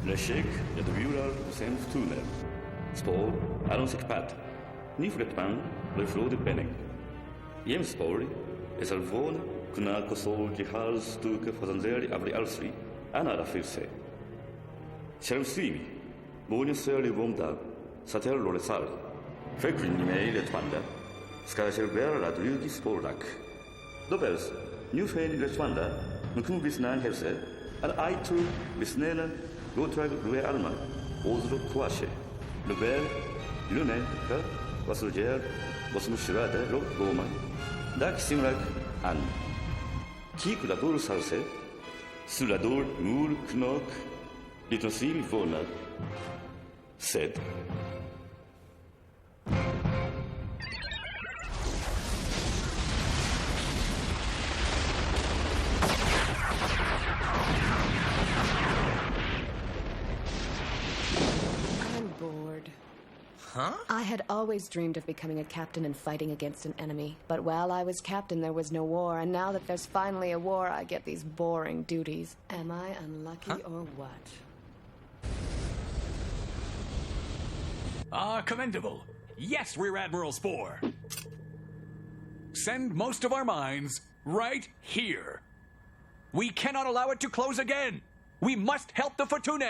Leszek är det vjurar sen tunnel. Spår, Aronsik Pat. Nifretman, Lefrode Benning. Jemspori, Esalvone, Kunako Sol Jihal Stuke Fazanderi Abri Alsri, Anara Firse. Shelmsimi, Bonuseli Vomda, Satel Loresal. Fekrin Nimei Letwanda, Skashelber Radrugi Sporak. Dobels, Newfen Letwanda, Nukumbis Nan Helse, and I too, Bisnena, Gotrag Rue Alma, Ozro Kuashe. Lubel, Lune, Wasuljer, Bosmushirada, Roma, Dak Simrak, An. Kikulador Salse, Sulador Mur Knok, Litnosil Vona, said. Huh? I had always dreamed of becoming a captain and fighting against an enemy. But while I was captain, there was no war. And now that there's finally a war, I get these boring duties. Am I unlucky or what? Commendable. Yes, Rear Admiral Spore. Send most of our mines right here. We cannot allow it to close again. We must help the Fortune.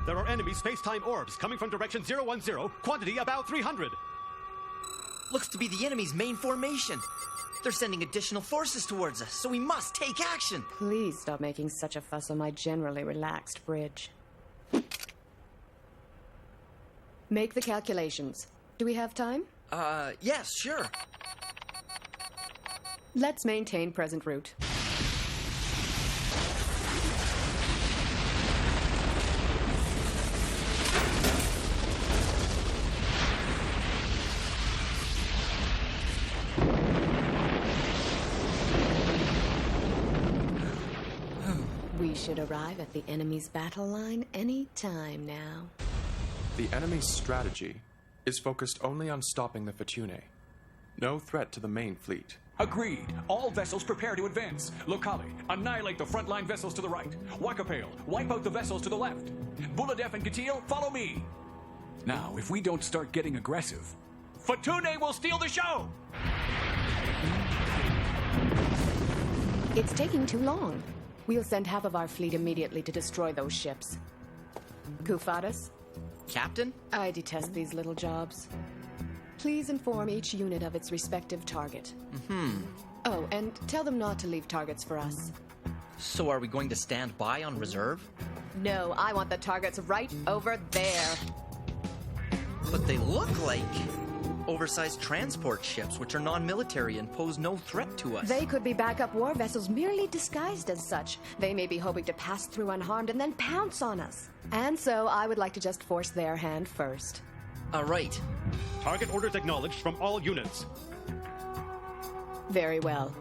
There are enemy space-time orbs coming from direction 010, quantity about 300. Looks to be the enemy's main formation. They're sending additional forces towards us, so we must take action. Please stop making such a fuss on my generally relaxed bridge. Make the calculations. Do we have time? Yes, sure. Let's maintain present route. We should arrive at the enemy's battle line any time now. The enemy's strategy is focused only on stopping the Fortune. No threat to the main fleet. Agreed. All vessels prepare to advance. Locale, annihilate the frontline vessels to the right. Wakapale, wipe out the vessels to the left. Buladef and Katil, follow me. Now, if we don't start getting aggressive, Fortune will steal the show! It's taking too long. We'll send half of our fleet immediately to destroy those ships. Kufadas? Captain? I detest these little jobs. Please inform each unit of its respective target. Oh, and tell them not to leave targets for us. So are we going to stand by on reserve? No, I want the targets right over there. But they look like oversized transport ships, which are non-military and pose no threat to us. They could be backup war vessels merely disguised as such. They may be hoping to pass through unharmed and then pounce on us. And so I would like to just force their hand first. Right. Target orders acknowledged from all units. Very well.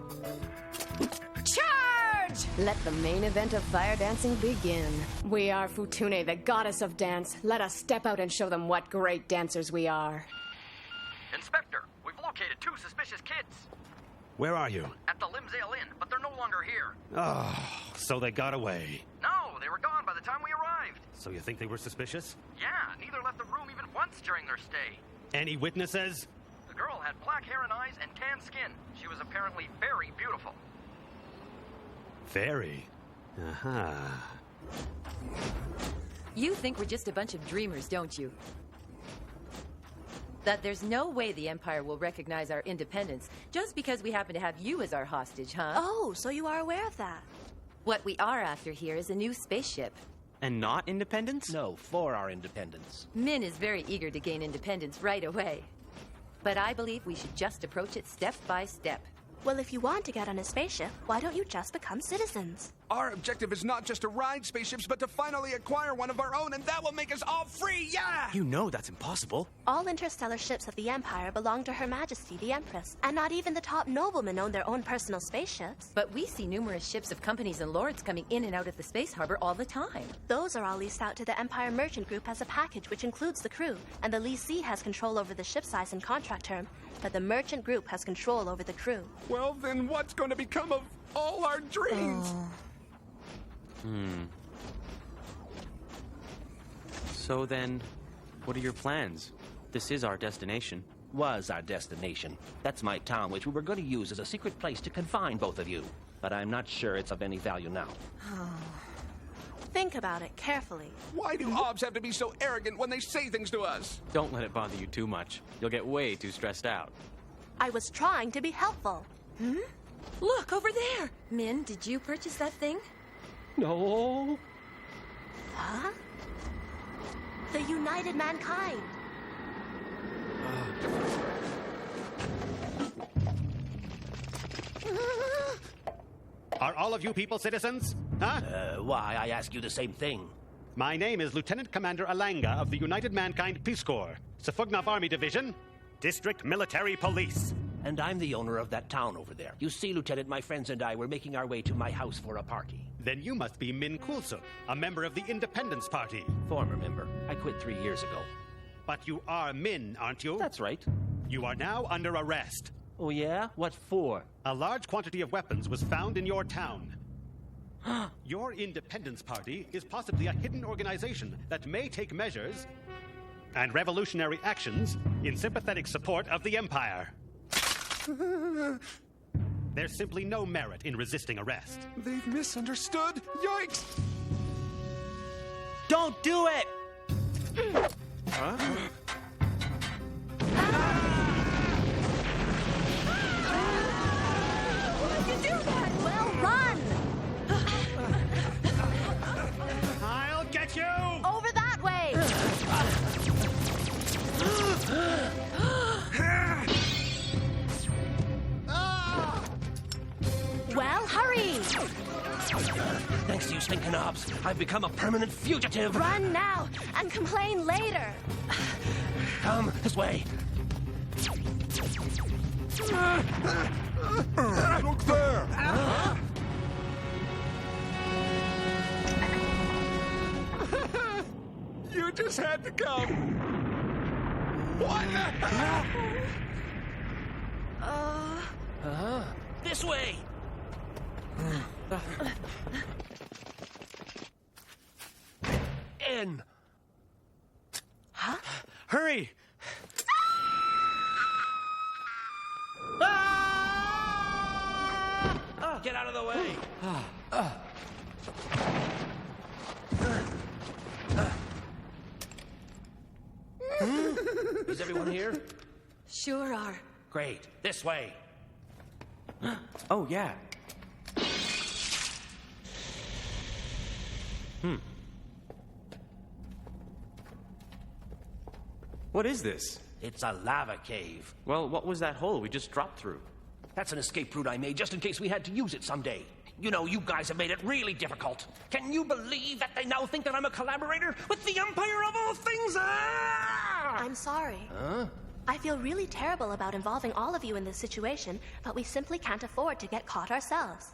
Charge! Let the main event of fire dancing begin. We are Futune, the goddess of dance. Let us step out and show them what great dancers we are. Inspector! suspicious kids. Where are you? At the Limsdale Inn, but they're no longer here. Oh, so they got away. No, they were gone by the time we arrived. So you think they were suspicious? Yeah, neither left the room even once during their stay. Any witnesses? The girl had black hair and eyes and tan skin. She was apparently very beautiful. Very? Uh-huh. You think we're just a bunch of dreamers, don't you? That there's no way the Empire will recognize our independence just because we happen to have you as our hostage, huh? Oh, so you are aware of that. What we are after here is a new spaceship. And not independence? No, for our independence. Min is very eager to gain independence right away. But I believe we should just approach it step by step. Well, if you want to get on a spaceship, why don't you just become citizens? Our objective is not just to ride spaceships, but to finally acquire one of our own, and that will make us all free, yeah! You know that's impossible. All interstellar ships of the Empire belong to Her Majesty, the Empress, and not even the top noblemen own their own personal spaceships. But we see numerous ships of companies and lords coming in and out of the space harbor all the time. Those are all leased out to the Empire Merchant Group as a package, which includes the crew, and the leasee has control over the ship size and contract term, but the Merchant Group has control over the crew. Well, then what's going to become of all our dreams? So then, what are your plans? This is our destination. Was our destination. That's my town, which we were going to use as a secret place to confine both of you. But I'm not sure it's of any value now. Think about it carefully. Why do OBS have to be so arrogant when they say things to us? Don't let it bother you too much. You'll get way too stressed out. I was trying to be helpful. Look, over there! Min, did you purchase that thing? No. Huh? The United Mankind. Are all of you people citizens? Huh? Why, I ask you the same thing. My name is Lieutenant Commander Alanga of the United Mankind Peace Corps, Sufugnav Army Division, District Military Police. And I'm the owner of that town over there. You see, Lieutenant, my friends and I were making our way to my house for a party. Then you must be Min Kulsuk, a member of the Independence Party. Former member. I quit 3 years ago. But you are Min, aren't you? That's right. You are now under arrest. Oh, yeah? What for? A large quantity of weapons was found in your town. Your Independence Party is possibly a hidden organization that may take measures and revolutionary actions in sympathetic support of the Empire. There's simply no merit in resisting arrest. They've misunderstood. Yikes! Don't do it! Huh? Why'd you do that? Well, run! I'll get you! Over that way! Well, hurry! Thanks to you stinking knobs, I've become a permanent fugitive. Run now and complain later. Come this way. Look there! You just had to come. What? This way. In. Huh? Hurry! Get out of the way. Is everyone here? Sure are. Great. This way. Oh, yeah. What is this? It's a lava cave. Well, what was that hole we just dropped through? That's an escape route I made just in case we had to use it someday. You know, you guys have made it really difficult. Can you believe that they now think that I'm a collaborator with the Empire of all things? I'm sorry. Huh? I feel really terrible about involving all of you in this situation, but we simply can't afford to get caught ourselves.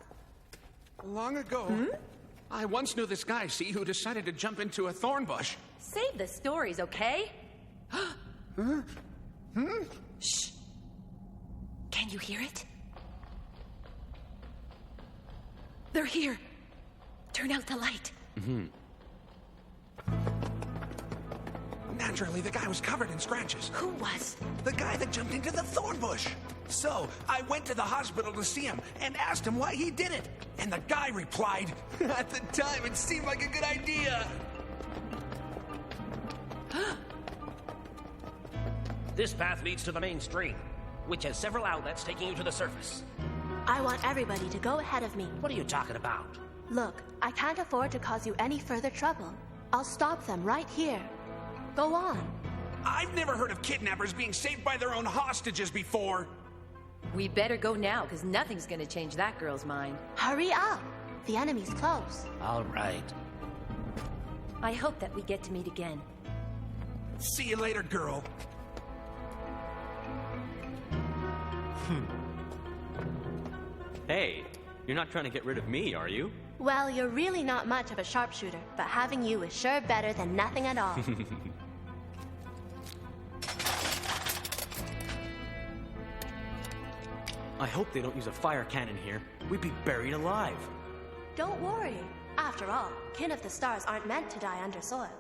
Long ago, I once knew this guy, see, who decided to jump into a thorn bush. Save the stories, okay? Shh. Can you hear it? They're here. Turn out the light. Naturally, the guy was covered in scratches. Who was? The guy that jumped into the thorn bush. So, I went to the hospital to see him and asked him why he did it. And the guy replied, at the time, it seemed like a good idea. This path leads to the main stream, which has several outlets taking you to the surface. I want everybody to go ahead of me. What are you talking about? Look, I can't afford to cause you any further trouble. I'll stop them right here. Go on. I've never heard of kidnappers being saved by their own hostages before. We better go now, because nothing's gonna change that girl's mind. Hurry up. The enemy's close. All right. I hope that we get to meet again. See you later, girl. Hey, you're not trying to get rid of me, are you? Well, you're really not much of a sharpshooter, but having you is sure better than nothing at all. I hope they don't use a fire cannon here. We'd be buried alive. Don't worry. After all, kin of the stars aren't meant to die under soil.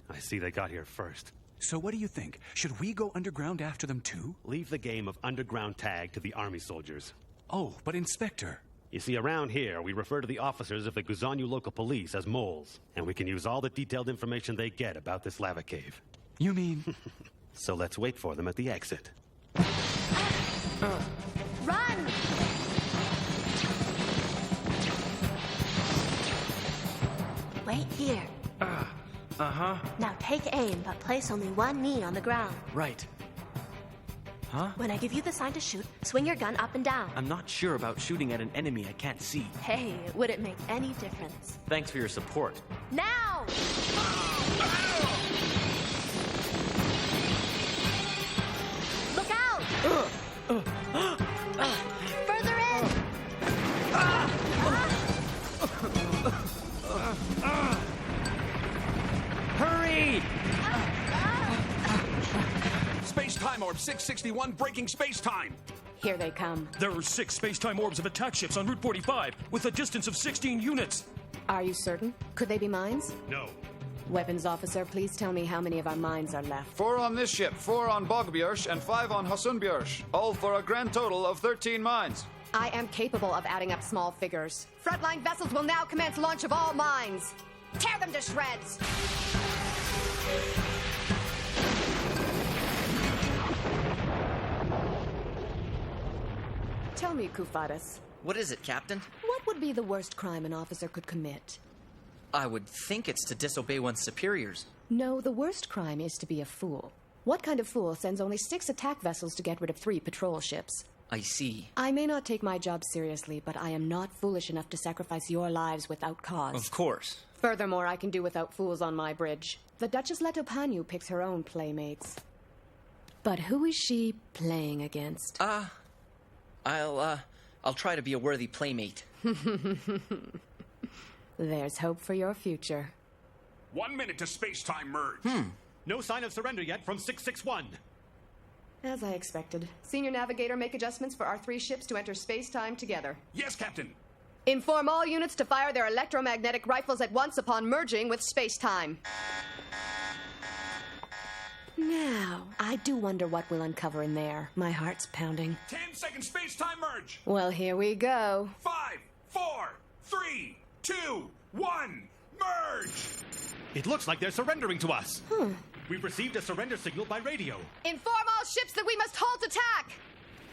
I see they got here first. So what do you think? Should we go underground after them too? Leave the game of underground tag to the army soldiers. Oh, but Inspector... You see, around here, we refer to the officers of the Guzanyu local police as moles, and we can use all the detailed information they get about this lava cave. You mean... So let's wait for them at the exit. Run! Wait here. Now take aim, but place only one knee on the ground. Right. Huh? When I give you the sign to shoot, swing your gun up and down. I'm not sure about shooting at an enemy I can't see. Hey, would it make any difference? Thanks for your support. Now! Look out! Further in! Hurry! Space-time orb 661 breaking space-time. Here they come. There are 6 space-time orbs of attack ships on Route 45 with a distance of 16 units. Are you certain? Could they be mines? No. Weapons officer, please tell me how many of our mines are left. 4 on this ship, 4 on Bogbjörsh, and 5 on Hasunbjörsh. All for a grand total of 13 mines. I am capable of adding up small figures. Frontline vessels will now commence launch of all mines. Tear them to shreds! Tell me, Kufadas. What is it, Captain? What would be the worst crime an officer could commit? I would think it's to disobey one's superiors. No, the worst crime is to be a fool. What kind of fool sends only 6 attack vessels to get rid of 3 patrol ships? I see. I may not take my job seriously, but I am not foolish enough to sacrifice your lives without cause. Of course. Furthermore, I can do without fools on my bridge. The Duchess Letopanyu picks her own playmates. But who is she playing against? I'll try to be a worthy playmate. There's hope for your future. 1 minute to space-time merge. No sign of surrender yet from 661. As I expected. Senior Navigator, make adjustments for our 3 ships to enter space-time together. Yes, Captain. Inform all units to fire their electromagnetic rifles at once upon merging with space-time. Now, I do wonder what we'll uncover in there. My heart's pounding. 10-second space-time merge. Well, here we go. 5, 4, 3, 2, 1, merge! It looks like they're surrendering to us. We've received a surrender signal by radio. Inform all ships that we must halt attack!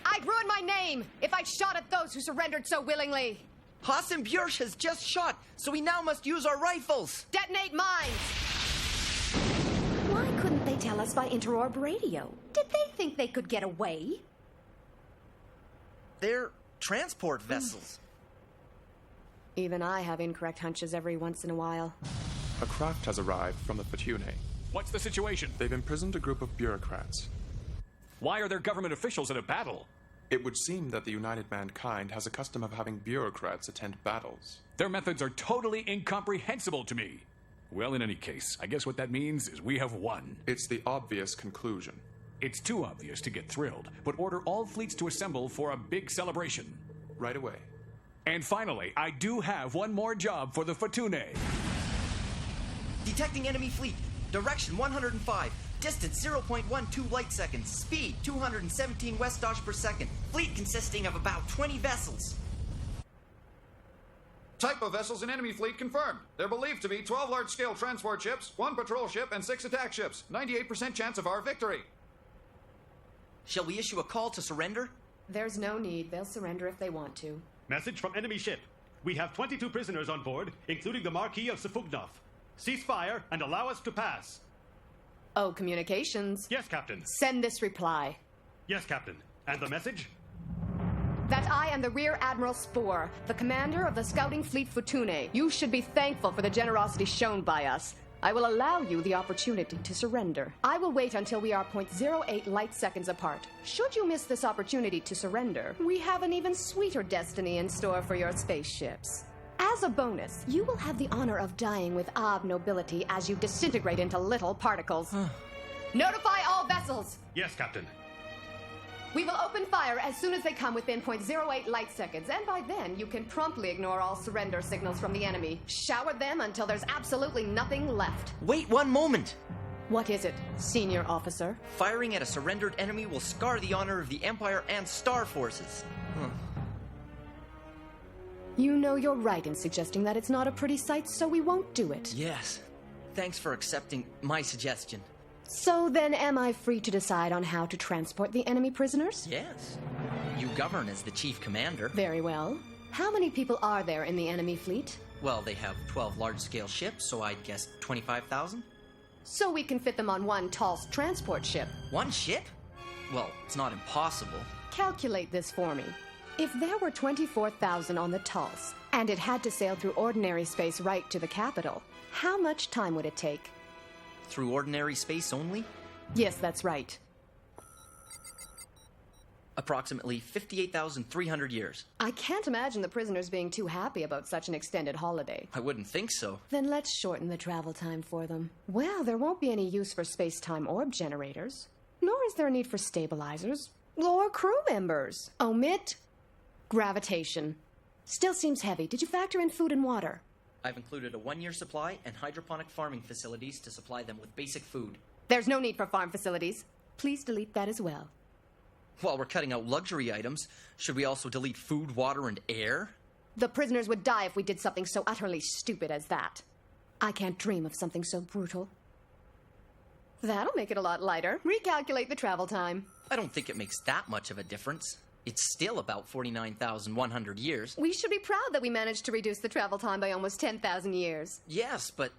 I'd ruin my name if I'd shot at those who surrendered so willingly. Hasunbjörsh has just shot, so we now must use our rifles. Detonate mines! Why couldn't they tell us by interorb radio? Did they think they could get away? They're transport vessels. Even I have incorrect hunches every once in a while. A craft has arrived from the Fortune. What's the situation? They've imprisoned a group of bureaucrats. Why are there government officials in a battle? It would seem that the United Mankind has a custom of having bureaucrats attend battles. Their methods are totally incomprehensible to me. Well, in any case, I guess what that means is we have won. It's the obvious conclusion. It's too obvious to get thrilled, but order all fleets to assemble for a big celebration. Right away. And finally, I do have one more job for the Fortune. Detecting enemy fleet. Direction 105. Distance 0.12 light seconds. Speed 217 west Dodge per second. Fleet consisting of about 20 vessels. Type of vessels in enemy fleet confirmed. They're believed to be 12 large-scale transport ships, 1 patrol ship, and 6 attack ships. 98% chance of our victory. Shall we issue a call to surrender? There's no need. They'll surrender if they want to. Message from enemy ship. We have 22 prisoners on board, including the Marquis of Sifugnoff. Cease fire and allow us to pass. Oh, communications. Yes, Captain. Send this reply. Yes, Captain. And the message? That I am the Rear Admiral Spore, the commander of the scouting fleet Fortune. You should be thankful for the generosity shown by us. I will allow you the opportunity to surrender. I will wait until we are 0.08 light seconds apart. Should you miss this opportunity to surrender, we have an even sweeter destiny in store for your spaceships. As a bonus, you will have the honor of dying with Ab nobility as you disintegrate into little particles. Notify all vessels! Yes, Captain. We will open fire as soon as they come within 0.08 light seconds, and by then you can promptly ignore all surrender signals from the enemy. Shower them until there's absolutely nothing left. Wait one moment! What is it, senior officer? Firing at a surrendered enemy will scar the honor of the Empire and Star Forces. You know you're right in suggesting that it's not a pretty sight, so we won't do it. Yes. Thanks for accepting my suggestion. So then am I free to decide on how to transport the enemy prisoners? Yes. You govern as the chief commander. Very well. How many people are there in the enemy fleet? Well, they have 12 large-scale ships, so I'd guess 25,000. So we can fit them on one tall transport ship. One ship? Well, it's not impossible. Calculate this for me. If there were 24,000 on the Tulse, and it had to sail through ordinary space right to the capital, how much time would it take? Through ordinary space only? Yes, that's right. Approximately 58,300 years. I can't imagine the prisoners being too happy about such an extended holiday. I wouldn't think so. Then let's shorten the travel time for them. Well, there won't be any use for space-time orb generators, nor is there a need for stabilizers or crew members. Omit gravitation. Still seems heavy. Did you factor in food and water? I've included a 1-year supply and hydroponic farming facilities to supply them with basic food. There's no need for farm facilities. Please delete that as well. While we're cutting out luxury items, should we also delete food, water, and air? The prisoners would die if we did something so utterly stupid as that. I can't dream of something so brutal. That'll make it a lot lighter. Recalculate the travel time. I don't think it makes that much of a difference. It's still about 49,100 years. We should be proud that we managed to reduce the travel time by almost 10,000 years. Yes, but...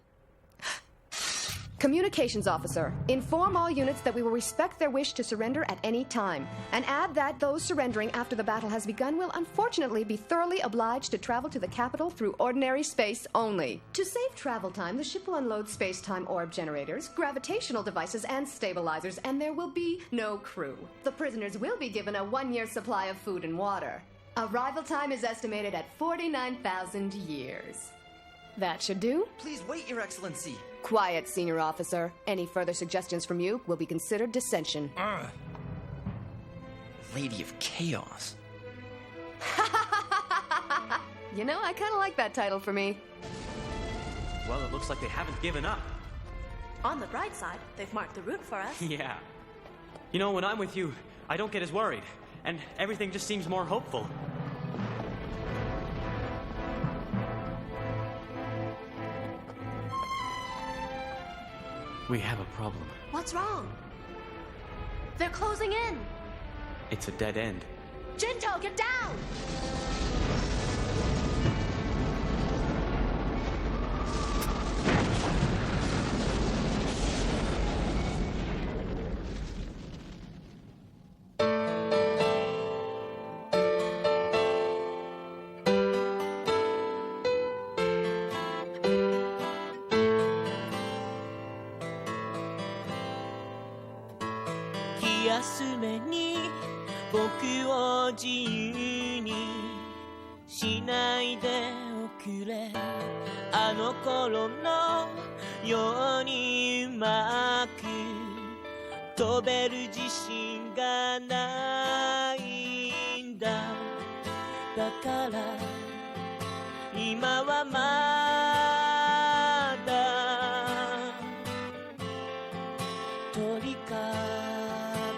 Communications officer, inform all units that we will respect their wish to surrender at any time, and add that those surrendering after the battle has begun will unfortunately be thoroughly obliged to travel to the capital through ordinary space only. To save travel time, the ship will unload space-time orb generators, gravitational devices, and stabilizers, and there will be no crew. The prisoners will be given a 1-year supply of food and water. Arrival time is estimated at 49,000 years. That should do. Please wait, Your Excellency. Quiet, senior officer. Any further suggestions from you will be considered dissension. Lady of Chaos. You know, I kind of like that title for me. Well, it looks like they haven't given up. On the bright side, they've marked the route for us. Yeah. You know, when I'm with you, I don't get as worried, and everything just seems more hopeful. We have a problem. What's wrong? They're closing in. It's a dead end. Jinto, get down! 飛べる自信がないんだ。だから今はまだ鳥か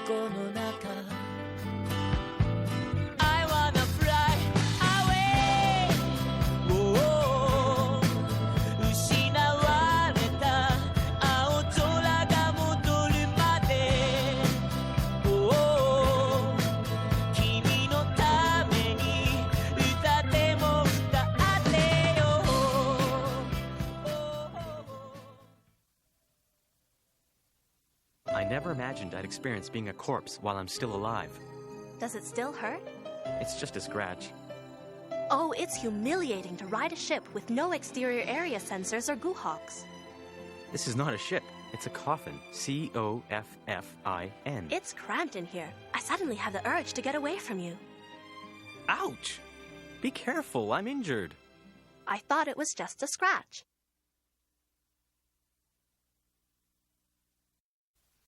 ごの中 I wanna fly away、失われた青空が戻るまで、君のために歌っても歌ってよ。 I never imagined I'd experience being a corpse while I'm still alive. Does it still hurt? It's just a scratch. Oh, it's humiliating to ride a ship with no exterior area sensors or goohawks. This is not a ship. It's a coffin. C-O-F-F-I-N. It's cramped in here. I suddenly have the urge to get away from you. Ouch! Be careful, I'm injured. I thought it was just a scratch.